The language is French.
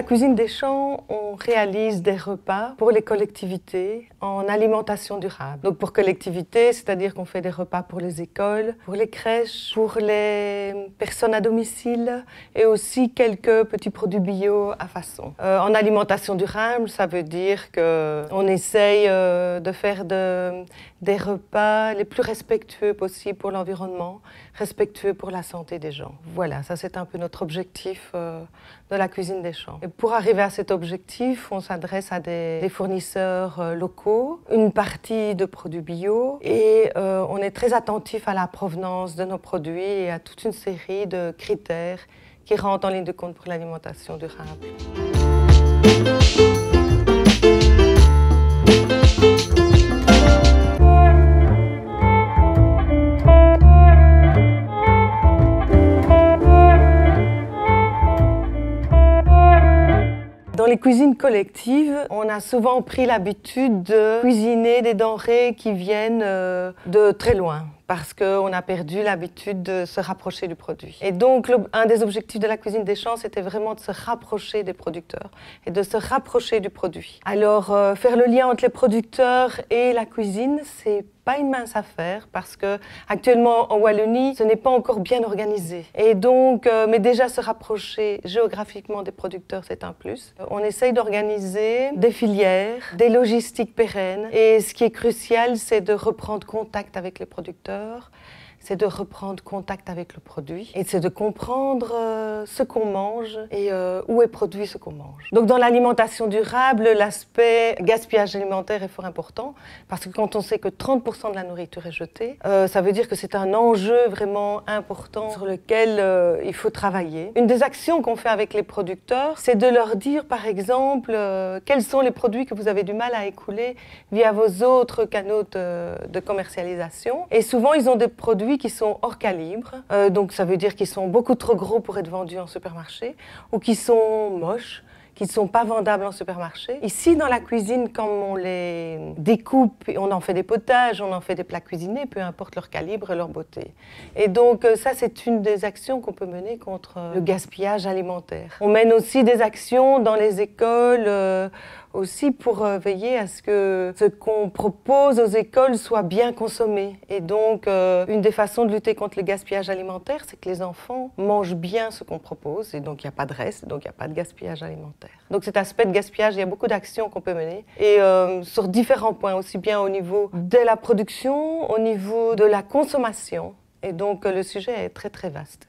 Cuisine des Champs, on réalise des repas pour les collectivités en alimentation durable. Donc pour collectivités, c'est-à-dire qu'on fait des repas pour les écoles, pour les crèches, pour les personnes à domicile et aussi quelques petits produits bio à façon. En alimentation durable, ça veut dire qu'on essaye de faire des repas les plus respectueux possibles pour l'environnement, respectueux pour la santé des gens. Voilà, ça c'est un peu notre objectif de la Cuisine des Champs. Et pour arriver à cet objectif, on s'adresse à des fournisseurs locaux, une partie de produits bio et on est très attentif à la provenance de nos produits et à toute une série de critères qui rentrent en ligne de compte pour l'alimentation durable. Dans les cuisines collectives, on a souvent pris l'habitude de cuisiner des denrées qui viennent de très loin, parce qu'on a perdu l'habitude de se rapprocher du produit. Et donc, un des objectifs de la Cuisine des Champs, c'était vraiment de se rapprocher des producteurs et de se rapprocher du produit. Alors, faire le lien entre les producteurs et la cuisine, c'est pas une mince affaire parce que actuellement en Wallonie, ce n'est pas encore bien organisé. Et donc, mais déjà se rapprocher géographiquement des producteurs, c'est un plus. On essaye d'organiser des filières, des logistiques pérennes. Et ce qui est crucial, c'est de reprendre contact avec les producteurs, c'est de reprendre contact avec le produit et c'est de comprendre ce qu'on mange et où est produit ce qu'on mange. Donc dans l'alimentation durable, l'aspect gaspillage alimentaire est fort important parce que quand on sait que 30% de la nourriture est jetée, ça veut dire que c'est un enjeu vraiment important sur lequel il faut travailler. Une des actions qu'on fait avec les producteurs, c'est de leur dire par exemple quels sont les produits que vous avez du mal à écouler via vos autres canaux de commercialisation. Et souvent ils ont des produits qui sont hors calibre, donc ça veut dire qu'ils sont beaucoup trop gros pour être vendus en supermarché, ou qui sont moches, qui ne sont pas vendables en supermarché. Ici, dans la cuisine, comme on les découpe, on en fait des potages, on en fait des plats cuisinés, peu importe leur calibre et leur beauté. Et donc ça, c'est une des actions qu'on peut mener contre le gaspillage alimentaire. On mène aussi des actions dans les écoles, aussi pour veiller à ce que ce qu'on propose aux écoles soit bien consommé. Et donc, une des façons de lutter contre le gaspillage alimentaire, c'est que les enfants mangent bien ce qu'on propose, et donc il n'y a pas de reste, donc il n'y a pas de gaspillage alimentaire. Donc cet aspect de gaspillage, il y a beaucoup d'actions qu'on peut mener, et sur différents points, aussi bien au niveau de la production, au niveau de la consommation. Et donc le sujet est très très vaste.